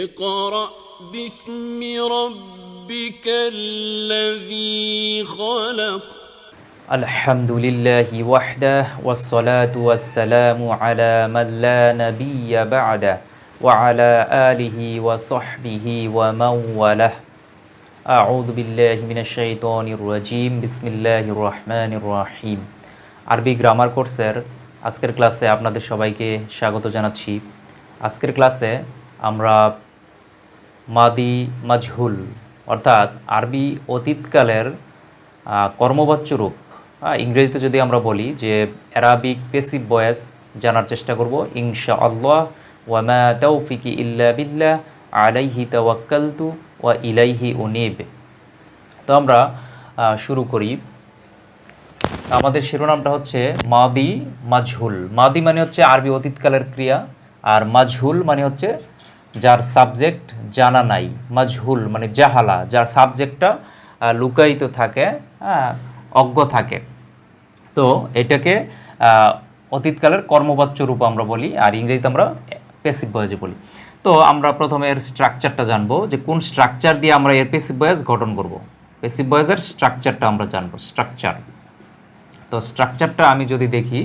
اقرأ باسم ربك الذي خلق الحمد لله وحده والصلاة والسلام على من لا نبي بعده وعلى آله وصحبه ومن والاه أعوذ بالله من الشيطان الرجيم بسم الله الرحمن الرحيم আরবি গ্রামার কোর্সের আজকের ক্লাসে আপনাদের সবাইকে স্বাগত জানাচ্ছি। আজকের ক্লাসে আমরা মাদি মাজহুল অর্থাৎ আরবি অতীতকালের কর্মবাচ্য রূপ, ইংরেজিতে যদি আমরা বলি যে অ্যারাবিক পেসিভ ভয়েস জানার চেষ্টা করব ইনশাআল্লাহ। ওয়া মা তাওফিকি ইল্লা বিল্লাহ আলাইহি তাওয়াক্কালতু ওয়া ইলাইহি উনীব। তো আমরা শুরু করি। আমাদের শিরোনামটা হচ্ছে মাদি মাজহুল। মাদি মানে হচ্ছে আরবি অতীতকালের ক্রিয়া, আর মাজহুল মানে হচ্ছে যার সাবজেক্ট জানা নাই। মাজহুল মানে জাহালা, যার সাবজেক্টটা লুকায়িত থাকে, অজ্ঞ থাকে। তো এটাকে অতীতকালের কর্মবাচ্য রূপ আমরা বলি, আর ইংরেজিতে আমরা প্যাসিভ ভয়েসে বলি। তো আমরা প্রথমে এর স্ট্রাকচারটা জানবো যে কোন স্ট্রাকচার দিয়ে আমরা এর প্যাসিভ ভয়েস গঠন করব। প্যাসিভ ভয়েসের স্ট্রাকচারটা আমরা জানবো। স্ট্রাকচার, তো স্ট্রাকচারটা আমি যদি দেখি,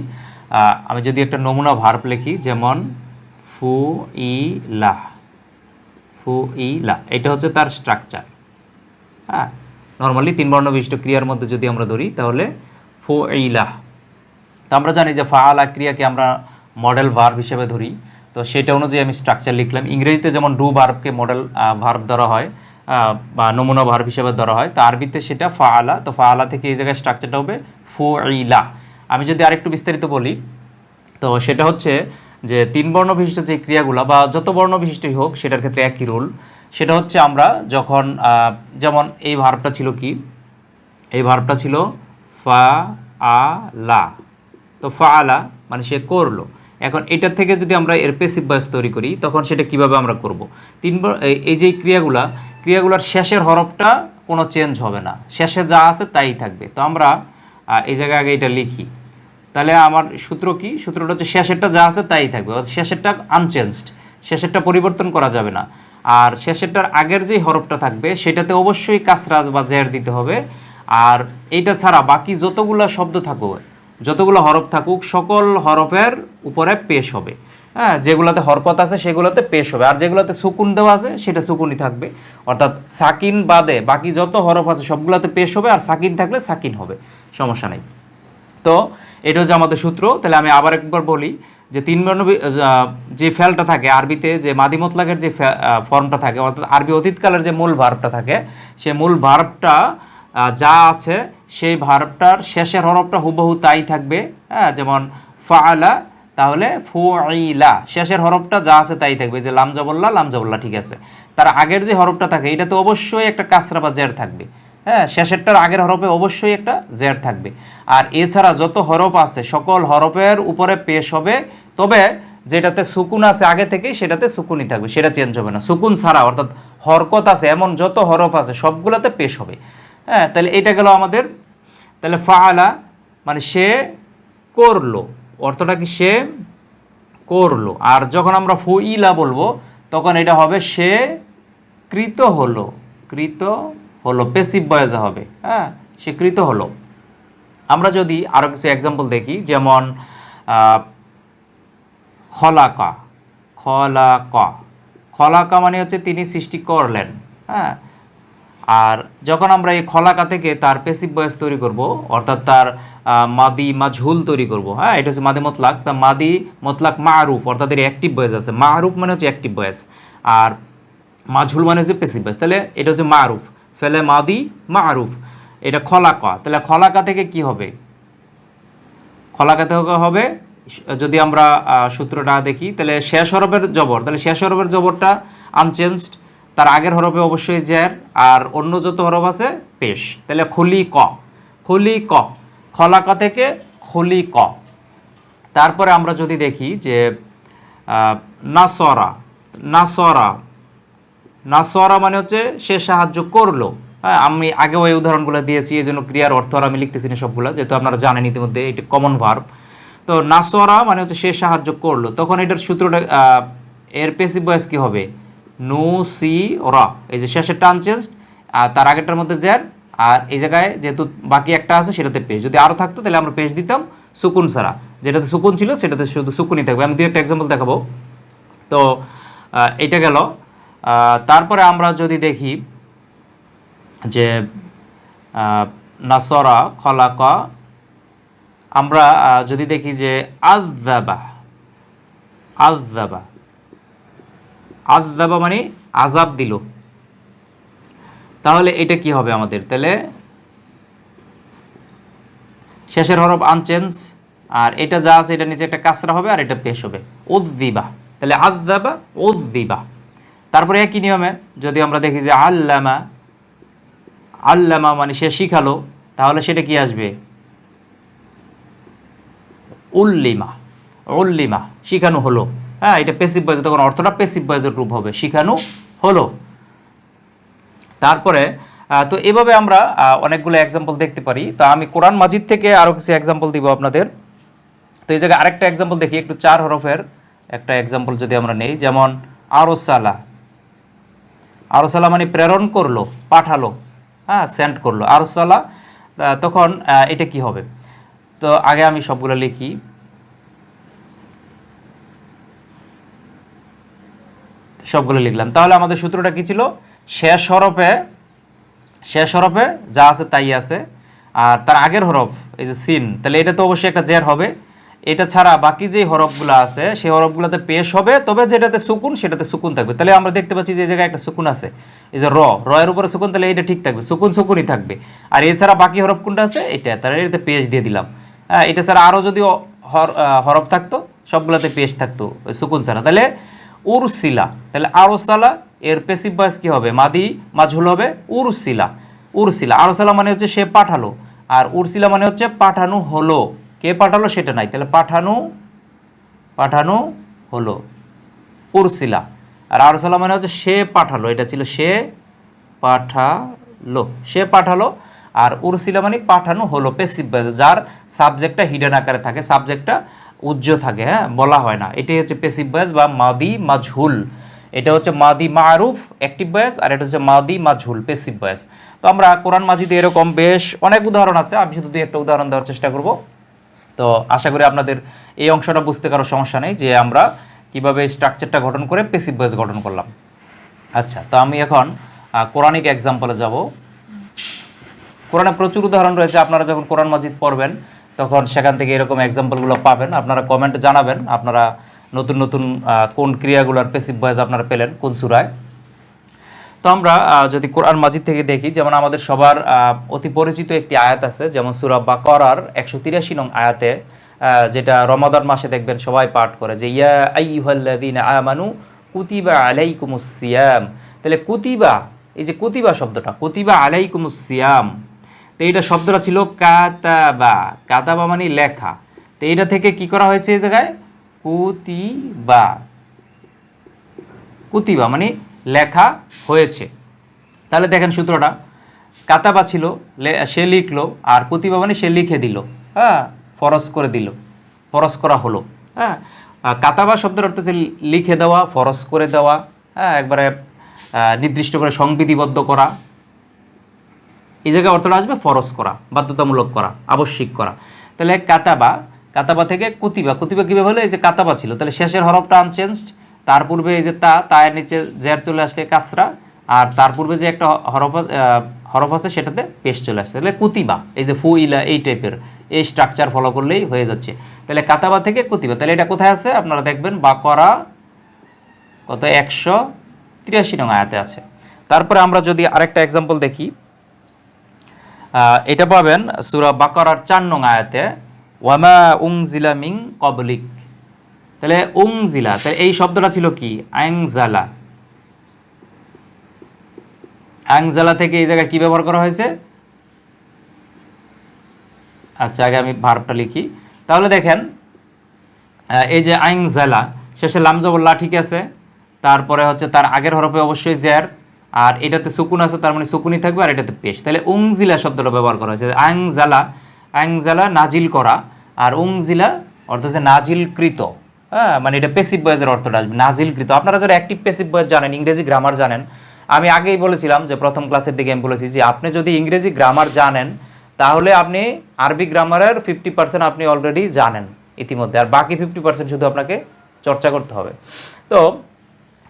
আমি যদি একটা নমুনা ভার্ব লিখি, যেমন ফু ই লা, ফু ই লা, এটা হচ্ছে তার স্ট্রাকচার। নর্মালি তিন বর্ণ বিশিষ্ট ক্রিয়ার মধ্যে যদি আমরা ধরি তাহলে ফু ই লা। তো আমরা জানি যে ফাআলা ক্রিয়াকে আমরা মডেল ভার্ব হিসেবে ধরি, তো সেটা অনুযায়ী আমি স্ট্রাকচার লিখলাম। ইংরেজিতে যেমন ডু ভার্বকে মডেল ভার্ব ধরা হয় বা নমুনা ভার্ব হিসেবে ধরা হয়, তো আরবিতে সেটা ফাআলা। তো ফাআলা থেকে এই জায়গায় স্ট্রাকচারটা হবে ফুইলা। আমি যদি আরেকটু বিস্তারিত বলি, তো সেটা হচ্ছে যে তিন বর্ণ বিশিষ্ট যে ক্রিয়াগুলো বা যত বর্ণ বিশিষ্টই হোক সেটার ক্ষেত্রে একই রুল। সেটা হচ্ছে আমরা যখন যেমন এই ভার্বটা ছিল কি, এই ভার্বটা ছিল ফা আ লা। তো ফা আলা মানে সে করলো। এখন এটার থেকে যদি আমরা এর প্যাসিভ ভয়েস তৈরি করি তখন সেটা কিভাবে আমরা করব। এই যে ক্রিয়াগুলোর শেষের হরফটা কোনো চেঞ্জ হবে না, শেষে যা আছে তাই থাকবে। তো আমরা এই জায়গায় আগে এটা লিখি, তাহলে আমার সূত্র কি? সূত্রটা হচ্ছে শেষেরটা যা আছে তাই থাকবে, শেষেরটা আনচেঞ্জড, শেষেরটা পরিবর্তন করা যাবে না। আর শেষেরটার আগের যেই হরফটা থাকবে সেটাতে অবশ্যই কাসরা বা জের দিতে হবে। আর এইটা ছাড়া বাকি যতগুলো শব্দ থাকুক, যতগুলো হরফ থাকুক, সকল হরফের উপরে পেশ হবে। যেগুলোতে হরকত আছে সেগুলোতে পেশ হবে, আর যেগুলোতে সুকুন দেওয়া আছে সেটা সুকুনই থাকবে। অর্থাৎ সাকিন বাদে বাকি যত হরফ আছে সবগুলোতে পেশ হবে, আর সাকিন থাকলে সাকিন হবে, সমস্যা নেই। তো এটা হচ্ছে আমাদের সূত্র। তাহলে আমি আবার একবার বলি যে তিন বর্ণ যে ফেলটা থাকে আরবিতে, যে মাদি মতলাকের যে ফর্মটা থাকে, অর্থাৎ আরবি অতীতকালের যে মূল ভার্বটা থাকে, সেই মূল ভার্বটা যা আছে সেই ভার্বটার শেষের হরফটা হুবহু তাই থাকবে। যেমন ফাআলা, তাহলে ফুইলা, শেষের হরফটা যা আছে তাই থাকবে। যে লামজাবল্লা ঠিক আছে, তার আগের যে হরফটা থাকে এটা তো অবশ্যই একটা কাসরা বা জের থাকবে। শেষেরটার আগের হরফে অবশ্যই একটা জের থাকবে। আর এছাড়া যত হরফ আছে সকল হরফের উপরে পেশ হবে, তবে যেটাতে সুকুন আছে আগে থেকেই সেটাতে সুকুনই থাকবে, সেটা চেঞ্জ হবে না। সুকুন ছাড়া অর্থাৎ হরকত আছে এমন যত হরফ আছে সবগুলোতে পেশ হবে। তাহলে এটা গেল আমাদের। তাহলে ফাআলা মানে সে করলো, অর্থটা কি? সে করলো। আর যখন আমরা ফুইলা বলবো তখন এটা হবে সে কৃত হলো, কৃত হলো, প্যাসিভ ভয়েসে হবে। সে কৃত হলো। আমরা যদি আরও কিছু এক্সাম্পল দেখি, যেমন খলাকা, খলাকা, খলাকা মানে হচ্ছে তিনি সৃষ্টি করলেন। আর যখন আমরা এই খলাকা থেকে তার প্যাসিভ ভয়েস তৈরি করব, অর্থাৎ তার মাদি মাজহুল তৈরি করব। এটা হচ্ছে মাদি মতলাক। তা মাদি মতলাক মারুফ, অর্থাৎ এর অ্যাক্টিভ ভয়েস আছে। মারুফ মানে হচ্ছে অ্যাক্টিভ ভয়েস, আর মাজহুল মানে হচ্ছে প্যাসিভ ভয়েস। তাহলে এটা হচ্ছে মারুফ, ফেলে মাদি মারুফ, এটা খলাকা। তাহলে খলাকা থেকে কি হবে? খলাকা থেকে হবে, যদি আমরা সূত্রটা দেখি, তাহলে শেষ হরফের জবর, তাহলে শেষ হরফের জবরটা আনচেঞ্জড, তার আগের হরফে অবশ্যই জের, আর অন্য যত হরফ আছে পেশ। তাহলে খুলি ক, খুলি ক, খলাকা থেকে খুলি ক। তারপরে আমরা যদি দেখি যে নাসরা, নাসরা, নাসরা মানে হচ্ছে সে সাহায্য করলো। আমি আগে ওই উদাহরণগুলো দিয়েছি, এই জন্য ক্রিয়ার অর্থ আর আমি লিখতেছি না সবগুলো, যেহেতু আপনারা জানেন ইতিমধ্যে এটি কমন ভার্ব। তো নাসরা মানে হচ্ছে সে সাহায্য করলো, তখন এটার সূত্রটা এর প্যাসিভ ভয়েস কি হবে? নু সি রা, এই যে শেষেরটা আনচেঞ্জ আর তার আগেরটার মধ্যে জের, আর এই জায়গায় যেহেতু বাকি একটা আছে সেটাতে পেশ। যদি আরও থাকতো তাহলে আমরা পেশ দিতাম সুকুন ছাড়া, যেটাতে সুকুন ছিল সেটাতে শুধু সুকুনই থাকবে। আমি 2-1 এক্সাম্পল দেখাবো। তো এটা গেল। তারপরে আমরা যদি দেখি যে নাসরা খলাকা, আমরা যদি দেখি যে আযাবা, আযাবা, আযাবা মানে আযাব দিল, তাহলে এটা কি হবে আমাদের? তাহলে শেষের হরফ আনচেঞ্জ, আর এটা যা আছে এটা নিচে একটা কাসরা হবে আর এটা পেশ হবে উযযিবা, তাহলে আযাবা উযযিবা। তারপরে একই নিয়মে যদি আমরা দেখি যে আল্লামা, আল্লামা মানে সে শিখালো, তাহলে সেটা কি আসবে? উল্লিমা, উল্লিমা শিখানো হলো। হ্যাঁ, এটা প্যাসিভ ভয়েস, তখন অর্থটা প্যাসিভ ভয়েসের রূপ হবে, শিখানো হলো। তারপরে তো এভাবে আমরা অনেকগুলো এক্সাম্পল দেখতে পারি। তো আমি কোরআন মাজিদ থেকে আরও কিছু এক্সাম্পল দিব আপনাদের। তো এই জায়গায় আরেকটা এক্সাম্পল দেখি, একটু 4 হরফের একটা এক্সাম্পল যদি আমরা নেই, যেমন আরসালা, আরসালা মানে প্রেরণ করলো, পাঠালো, হ্যাঁ, সেন্ড করলো আরসালা। তখন এটা কি হবে? তো আগে আমি সবগুলো লিখি। সবগুলো লিখলাম, তাহলে আমাদের সূত্রটা কি ছিল? শেষ হরফে যা আছে তাই আছে, আর তার আগের হরফ এই যে সিন, তাহলে এটা তো অবশ্যই একটা জের হবে। এটা ছাড়া বাকি যে হরফগুলো আছে সেই হরফগুলোতে পেশ হবে, তবে যেটাতে সুকুন সেটাতে সুকুন থাকবে। তাহলে আমরা দেখতে পাচ্ছি যে এই জায়গায় একটা সুকুন আছে, এই যে র এর উপরে সুকুন, তাহলে এটা ঠিক থাকবে, সুকুন সুকুনই থাকবে। আর এছাড়া বাকি হরফ কোনটা আছে? এটা, তাহলে এটাতে পেশ দিয়ে দিলাম। হ্যাঁ, এটা ছাড়া আরও যদি হরফ থাকতো সবগুলোতে পেশ থাকতো ওই সুকুন ছাড়া। তাহলে উরসিলা, তাহলে আরসালা এর প্যাসিভ ভয়েস কি হবে? মাদি মাজহুল হবে উরসিলা, উরসিলা। আরসালা মানে হচ্ছে সে পাঠালো, আর উরসিলা মানে হচ্ছে পাঠানো হলো। কে পাঠালো সেটা নাই, তাহলে পাঠানো, পাঠানো হলো উরসিলা। আর আরসালা মানে হচ্ছে সে পাঠালো, এটা ছিল সে পাঠালো, সে পাঠালো। আর উরসিলা মানে পাঠানো হলো, প্যাসিভ ভয়েস, যার সাবজেক্টটা হিডেন আকারে থাকে, সাবজেক্টটা উজ্জ্ব থাকে, হ্যাঁ, বলা হয় না। এটাই হচ্ছে প্যাসিভ ভয়েস বা মাদি মাজহুল। এটা হচ্ছে মাদি মারুফ অ্যাক্টিভ ভয়েস, আর এটা হচ্ছে মাদি মাজহুল প্যাসিভ ভয়েস। তো আমরা কোরআন মাজিদে এরকম বেশ অনেক উদাহরণ আছে, আমি শুধু 2-1টা উদাহরণ দেওয়ার চেষ্টা করব। তো আশা করি আপনাদের এই অংশটা বুঝতে কারো সমস্যা নেই যে আমরা কিভাবে স্ট্রাকচারটা গঠন করে প্যাসিভ ভয়েস গঠন করলাম। আচ্ছা, তো আমি এখন কোরআনিক এক্সাম্পলে যাব। কোরআনে প্রচুর উদাহরণ রয়েছে, আপনারা যখন কোরআন মাজিদ পড়বেন তখন সেখান থেকে এরকম এক্সাম্পলগুলো পাবেন। আপনারা কমেন্টে জানাবেন আপনারা নতুন নতুন কোন ক্রিয়াগুলোর প্যাসিভ ভয়েস আপনারা পেলেন কোন সূরায়। তো আমরা যদি কোরআন মাজিদ থেকে দেখি, যেমন আমাদের সবার অতি পরিচিত একটি আয়াত আছে, যেমন সূরা বাকারার 183 নং আয়াতে, যেটা রমাদান মাসে দেখবেন সবাই পাঠ করে, যে ইয়া আইয়ুহাল্লাযীনা আমানু কুতিবা আলাইকুমুস সিয়াম। তাহলে কুতিবা, এই যে কুতিবা শব্দটা, কুতিবা আলাইকুমুস সিয়াম, তো এইটা শব্দটা ছিল কাতাবা, কাতাবা মানে লেখা। তো এইটা থেকে কি করা হয়েছে এই জায়গায়? কুতিবা, কুতিবা মানে লেখা হয়েছে। তাহলে দেখেন সূত্রটা, কাতাবা ছিল সে লিখলো, আর কুতিবা মানে সে লিখে দিল, হ্যাঁ, ফরজ করে দিল, ফরজ করা হলো। হ্যাঁ, কাতাবা শব্দের অর্থ হচ্ছে লিখে দেওয়া, ফরজ করে দেওয়া, হ্যাঁ, একবারে নির্দিষ্ট করে সংবিধিবদ্ধ করা। এই জায়গায় অর্থটা আসবে ফরজ করা, বাধ্যতামূলক করা, আবশ্যিক করা। তাহলে কাতাবা, কাতাবা থেকে কুতিবা, কুতিবা কীভাবে হলো? এই যে কাতাবা ছিল, তাহলে শেষের হরফটা আনচেঞ্জড, তার পূর্বে এই যে তায়ের নিচে জের চলে আসলে কাসরা, আর তার পূর্বে যে একটা হরফ আছে সেটাতে পেশ চলে আসছে, তাহলে কুতিবা, এই যে ফুইলা, এই টাইপের এই স্ট্রাকচার ফলো করলেই হয়ে যাচ্ছে। তাহলে কাতাবা থেকে কুতিবা, তাহলে এটা কোথায় আছে? আপনারা দেখবেন বাকারা কত 183 নং আয়াতে আছে। তারপরে আমরা যদি আরেকটা এক্সাম্পল দেখি, এটা পাবেন সূরা বাকারার 4 নং আয়াতে, ওয়ামা উনজিলা মিন ক্বাবলিক। তাহলে উনজিলা, তাহলে এই শব্দটা ছিল কি? আনজালা, আনজালা থেকে এই জায়গায় কি ব্যবহার করা হয়েছে? আচ্ছা, আগে আমি ভার্বটা লিখি। তাহলে দেখেন এই যে আনজালা, শেষে লাম জবর লা, ঠিক আছে, তারপরে হচ্ছে তার আগের হরফে অবশ্যই জের, আর এটাতে সুকুন আছে, তার মানে সুকুনই থাকবে, আর এটাতে পেশ। তাহলে উংজিলা শব্দটা ব্যবহার করা হয়েছে। আংজালা, আংজালা নাজিল করা, আর উংজিলা অর্থাৎ নাজিলকৃত, হ্যাঁ, মানে এটা প্যাসিভ ভয়েসের অর্থটা আসবে নাজিলকৃত। আপনারা যারা অ্যাক্টিভ প্যাসিভ ভয়েস জানেন, ইংরেজি গ্রামার জানেন, আমি আগেই বলেছিলাম যে প্রথম ক্লাসের দিকে আমি বলেছি যে আপনি যদি ইংরেজি গ্রামার জানেন তাহলে আপনি আরবি গ্রামারের 50% আপনি অলরেডি জানেন ইতিমধ্যে, আর বাকি 50% শুধু আপনাকে চর্চা করতে হবে। তো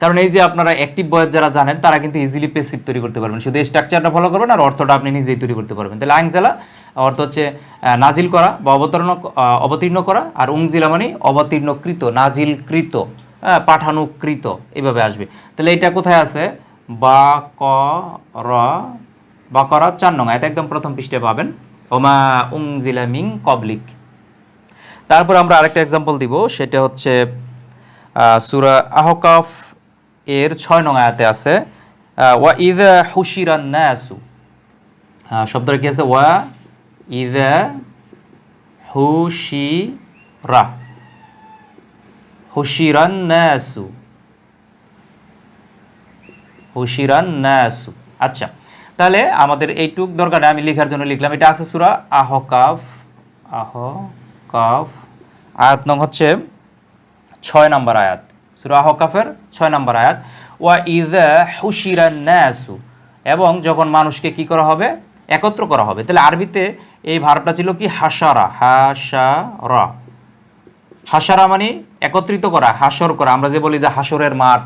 কারণ এই যে আপনারা অ্যাক্টিভ ভয়েস যারা জানেন তারা কিন্তু ইজিলি প্যাসিভ তৈরি করতে পারবেন, শুধু এই স্ট্রাকচারটা ফলো করবেন আর অর্থটা আপনি নিজেই তৈরি করতে পারবেন। তাহলে আংজেলা অর্থ হচ্ছে নাজিল করা বা অবতীর্ণ করা, আর উংজিলা মানে অবতীর্ণকৃত, নাজিলকৃত, পাঠানুকৃত, এইভাবে আসবে। তাহলে এটা কোথায় আছে? বাকরা 4 নং আয়াত, একদম প্রথম পৃষ্ঠায় পাবেন, ওমা উংজিলা মিন ক্বাবলিক। তারপর আমরা আরেকটা এক্সাম্পল দিব, সেটা হচ্ছে সূরা আহকাফ এর 6 নং আয়াতে আছে ওয়া ইযা হুশিরান নাসু, শব্দটা কি আছে? ওয়া ইযা হুশিরান নাসু, হুশিরান নাসু। আচ্ছা, তাহলে আমাদের এইটুক দরকার নেই, আমি লেখার জন্য লিখলাম। এটা আছে সূরা আহকাফ আয়াত নং হচ্ছে 6 নম্বর আয়াত, সূরা আহকাফের 6 নম্বর আয়াত। ওয়া ইযা হুশিরান নাসু, এবং যখন মানুষকে কি করা হবে? একত্র করা হবে। তাহলে আরবিতে এই ভার্বটা ছিল কি? হাসারা। হাসারা মানে একত্রিত করা, হাসর করা। আমরা যে বলি যে হাসরের মাঠ,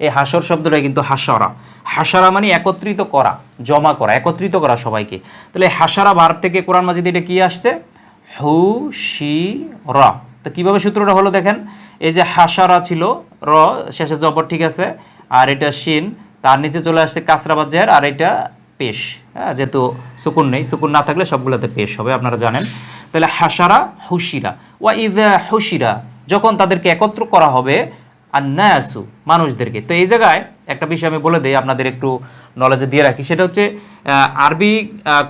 এই হাসর শব্দটা কিন্তু হাসারা। হাসারা মানে একত্রিত করা, জমা করা, একত্রিত করা সবাইকে। তাহলে হাসারা ভার্ব থেকে কোরআন মাজিদে এটা কি আসছে? হুশিরা। তো কিভাবে সূত্রটা হলো দেখেন, এই যে হাসারা ছিল র শেষে জবর, ঠিক আছে, আর এটা শিন, তার নিচে চলে আসছে কাসরা বা জের, আর এটা পেশ। হ্যাঁ, যেহেতু সুকুন নেই, সুকুন না থাকলে সবগুলোতে পেশ হবে, আপনারা জানেন। তাহলে হাসারা হুশিরা। ওয়া ইযা হুশিরা, যখন তাদেরকে একত্র করা হবে, আন্নাসু, মানুষদেরকে। তো এই জায়গায় একটা বিষয় আমি বলে দিই, আপনাদের একটু নলেজে দিয়ে রাখি, সেটা হচ্ছে আরবি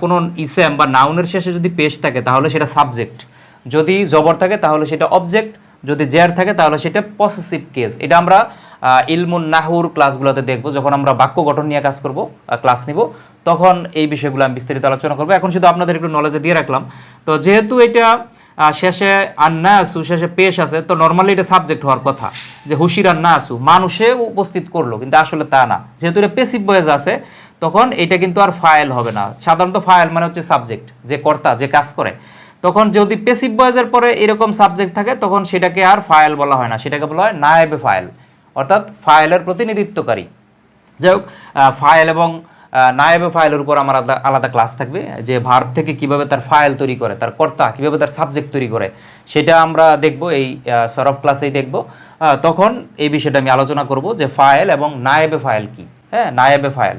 কোনো ইসেম বা নাউনের শেষে যদি পেশ থাকে তাহলে সেটা সাবজেক্ট, যদি জবর থাকে তাহলে সেটা অবজেক্ট, যদি জের থাকে তাহলে সেটা পসেসিভ কেস। এটা আমরা ইলমুন নাহুর ক্লাসগুলোতে দেখবো, যখন আমরা বাক্য গঠন নিয়ে কাজ করব, ক্লাস নিব, তখন এই বিষয়গুলো আমি বিস্তারিত আলোচনা করবো। এখন শুধু আপনাদের একটু নলেজে দিয়ে রাখলাম। তো যেহেতু এটা শেষে আন্নাসু, শেষে পেশ আছে, তো নর্মালি এটা সাবজেক্ট হওয়ার কথা, যে হুশির আন্নাসু, মানুষে উপস্থিত করলো, কিন্তু আসলে তা না। যেহেতু এটা পেসিভ ভয়েস আছে, তখন এটা কিন্তু আর ফাইল হবে না। সাধারণত ফাইল মানে হচ্ছে সাবজেক্ট, যে কর্তা, যে কাজ করে। তখন যদি পেসিভ ভয়েসের পরে এরকম সাবজেক্ট থাকে, তখন সেটাকে আর ফাইল বলা হয় না, সেটাকে বলা হয় নায়েবে ফাইল, অর্থাৎ ফাইলের প্রতিনিধিত্বকারী। যাই হোক, ফাইল এবং নায়েবে ফাইলের উপর আমার আলাদা ক্লাস থাকবে, যে ভার্ব থেকে কিভাবে তার ফাইল তৈরি করে, তার কর্তা কিভাবে তার সাবজেক্ট তৈরি করে, সেটা আমরা দেখব, এই সরফ ক্লাসেই দেখব। তখন এই বিষয়টা আমি আলোচনা করব যে ফাইল এবং নায়েবে ফাইল কি। হ্যাঁ, নায়েবে ফাইল।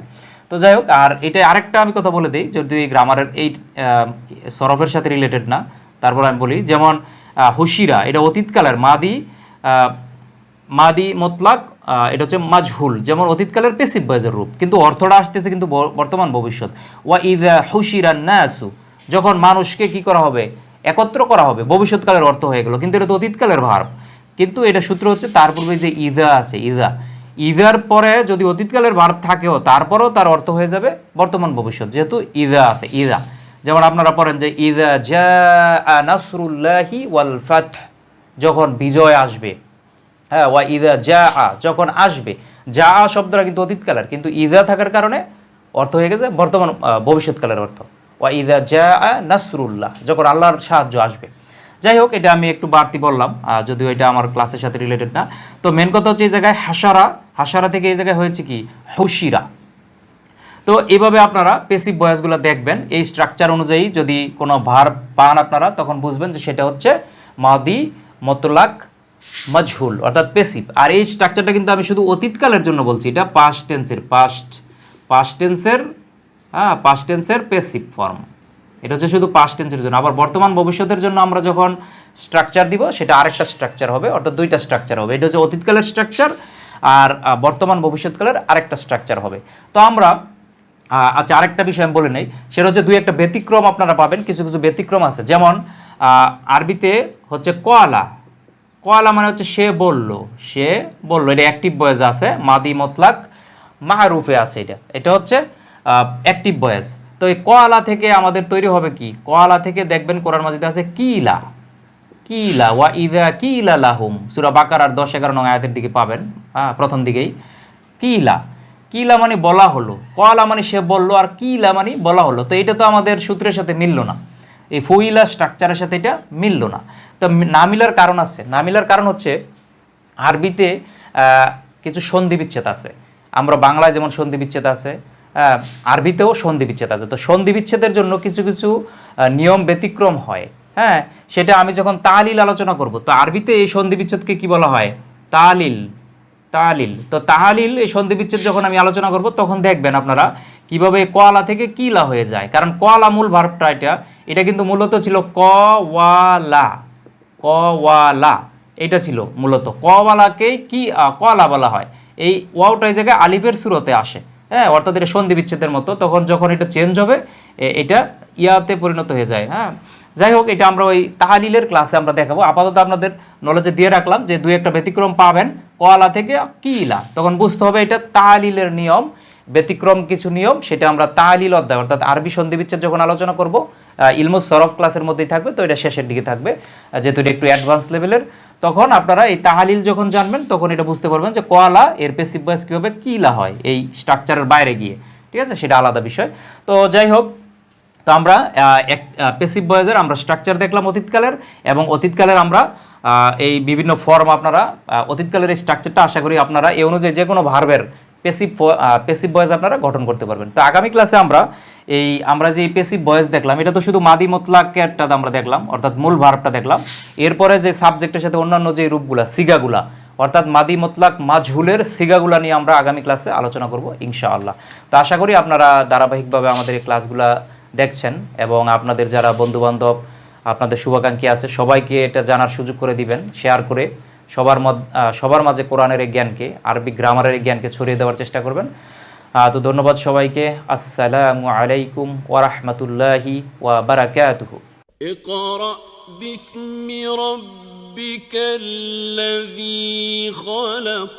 তো যাই হোক, আর এটা আরেকটা আমি কথা বলে দিই, যদি গ্রামারের এই সরফের সাথে রিলেটেড না, তারপর আমি বলি, যেমন হুশিরা, এটা অতীতকালের মাদি মতলাক, এটা হচ্ছে মাজহুল, যেমন অতীতকালের পেসিভ ভয়েসের রূপ, কিন্তু অর্থটা আসতেছে কিন্তু বর্তমান ভবিষ্যৎ। ওয়া ইযা হুশিরান নাসু, যখন মানুষকে কি করা হবে? একত্র করা হবে, ভবিষ্যৎকালের অর্থ হয়ে গেল, কিন্তু এটা তো অতীতকালের ভার্ব। কিন্তু এটা সূত্র হচ্ছে তার পূর্বে যে ইযা আছে, ইযার পরে যদি অতীতকালের ভার্ব থাকেও, তারপরেও তার অর্থ হয়ে যাবে বর্তমান ভবিষ্যৎ, যেহেতু ইযা আছে। ইযা, যেমন আপনারা পড়েন যে ইযা জাআ নাসরুল্লাহি ওয়াল ফাতহ, যখন বিজয় আসবে। হ্যাঁ, ওয়া ইযা জাআ, যখন আসবে। জাআ শব্দটা কিন্তু অতীতকালের, কিন্তু ইযা থাকার কারণে অর্থ হয়ে গেছে বর্তমান ভবিষ্যৎকালের অর্থ। ওয়া ইযা জাআ নাসরুল্লাহ, যখন আল্লাহর সাহায্য আসবে। যাই হোক, এটা আমি একটু বাড়তি বললাম, যদিও এটা আমার ক্লাসের সাথে রিলেটেড না। তো মেন কথা হচ্ছে এই জায়গায় হাসারা থেকে এই জায়গায় হয়েছে কি? হুশিরা। তো এইভাবে আপনারা পেসিভ ভয়েসগুলো দেখবেন, এই স্ট্রাকচার অনুযায়ী যদি কোনো ভার্ব পান আপনারা, তখন বুঝবেন যে সেটা হচ্ছে মাদি মতলাক মাজহুল, অর্থাৎ পেসিভ। আর এই স্ট্রাকচারটা কিন্তু আমি শুধু অতীতকালের জন্য বলছি, এটা পাস্ট টেন্সের পেসিভ ফর্ম। এটা হচ্ছে শুধু পাস্ট টেন্সের জন্য। আবার বর্তমান ভবিষ্যতের জন্য আমরা যখন স্ট্রাকচার দিব, সেটা আরেকটা স্ট্রাকচার হবে, অর্থাৎ দুইটা স্ট্রাকচার হবে। এটা হচ্ছে অতীতকালের স্ট্রাকচার, আর বর্তমান ভবিষ্যৎকালের আরেকটা স্ট্রাকচার হবে। তো আমরা আচ্ছা, আরেকটা বিষয় আমি বলে নেই, সেটা হচ্ছে দুই একটা ব্যতিক্রম আপনারা পাবেন, কিছু কিছু ব্যতিক্রম আছে। যেমন আরবিতে হচ্ছে কোয়ালা মানে হচ্ছে সে বলল, এটা অ্যাক্টিভ ভয়েস আছে, মাদি মতলাক মারুফে আছে, এটা হচ্ছে অ্যাক্টিভ ভয়েস। তো এই কোয়ালা থেকে আমাদের তৈরি হবে কি? কোয়ালা থেকে দেখবেন কোরআন মাজিদে আছে কিলা ওয়া ইদা কিলা লাহুম, সূরা বাকারার 10-11 নং আয়াতের দিকে পাবেন, হ্যাঁ প্রথম দিকেই। কিলা, কিলা মানে বলা হলো, কলা মানে সে বললো, আর কিলা মানে বলা হলো। তো এটা তো আমাদের সূত্রের সাথে মিললো না, এই ফুইলা স্ট্রাকচারের সাথে এটা মিললো না। তো না মিলার কারণ আছে, না মিলার কারণ হচ্ছে আরবিতে কিছু সন্ধি বিচ্ছেদ আছে। আমরা বাংলায় যেমন সন্ধি বিচ্ছেদ আছে, আরবিতেও সন্ধি বিচ্ছেদ আছে। তো সন্ধি বিচ্ছেদের জন্য কিছু কিছু নিয়ম ব্যতিক্রম হয়, হ্যাঁ। সেটা আমি যখন তালিল আলোচনা করব, তো আরবিতে এই সন্ধি বিচ্ছেদকে কি বলা হয়? তালিল, তালিল। তো তাহালিল এই সন্ধি বিচ্ছেদ যখন আমি আলোচনা করব, তখন দেখবেন আপনারা কিভাবে কলা থেকে কিলা হয়ে যায়। কারণ কলা মূল ভার্বটা এটা কিন্তু মূলত ছিল কওয়ালা, কওয়ালা এটা ছিল মূলত। কওয়ালাকেই কি কলা বলা হয়। এই ওয়াওটা এই জায়গায় আলিফের সুরতে আসে, হ্যাঁ, অর্থাৎ এটা সন্ধি বিচ্ছেদের মতো। তখন যখন এটা চেঞ্জ হবে, এটা ইয়াতে পরিণত হয়ে যায়, হ্যাঁ। যাই হোক, এটা আমরা ওই তাহালিলের ক্লাসে আমরা দেখাবো। আপাতত আপনাদের নলেজে দিয়ে রাখলাম যে দুই একটা ব্যতিক্রম পাবেন কলা থেকে কিলা, তখন বুঝতে হবে এটা তাহালিলের নিয়ম। ব্যতিক্রম কিছু নিয়ম, সেটা আমরা তাহালিল অধ্যায় অর্থাৎ আরবি সন্ধি বিচ্ছেদ যখন আলোচনা করব, ইলমুস সরফ ক্লাসের মধ্যেই থাকবে। তো এটা শেষের দিকে থাকবে, যেহেতু এটা একটু অ্যাডভান্স লেভেলের। তখন আপনারা এই তাহালিল যখন জানবেন, তখন এটা বুঝতে পারবেন যে কলা এর পেসিভ ভয়েস কীভাবে কিলা হয় এই স্ট্রাকচারের বাইরে গিয়ে, ঠিক আছে, সেটা আলাদা বিষয়। তো যাই হোক, তো আমরা পেসিভ ভয়েসের আমরা স্ট্রাকচার দেখলাম অতীতকালের, এবং অতীতকালের আমরা এই বিভিন্ন ফর্ম, আপনারা অতীতকালের এই স্ট্রাকচারটা আশা করি আপনারা এই অনুযায়ী যে কোনো ভার্বের পেসিভ ভয়েস আপনারা গঠন করতে পারবেন। তো আগামী ক্লাসে আমরা যে পেসিভ ভয়েস দেখলাম, এটা তো শুধু মাদি মুতলাকটা আমরা দেখলাম, অর্থাৎ মূল ভার্বটা দেখলাম। এরপরে যে সাবজেক্টের সাথে অন্যান্য যে রূপগুলা, সিগাগুলা, অর্থাৎ মাদি মুতলাক মাজহুলের সিগাগুলা নিয়ে আমরা আগামী ক্লাসে আলোচনা করব ইনশাআল্লাহ। তো আশা করি আপনারা ধারাবাহিকভাবে আমাদের এই ক্লাসগুলা দেখছেন, এবং আপনাদের যারা বন্ধুবান্ধব, আপনাদের শুভাকাঙ্ক্ষী আছে, সবাইকে এটা জানার সুযোগ করে দিবেন, শেয়ার করে সবার মাঝে কোরআনের এই জ্ঞানকে, আরবি গ্রামারের এই জ্ঞানকে ছড়িয়ে দেওয়ার চেষ্টা করবেন। তো ধন্যবাদ সবাইকে। আসসালামু আলাইকুম ওয়া রাহমাতুল্লাহি ওয়া বারাকাতুহু। اقرأ باسم ربك الذي خلق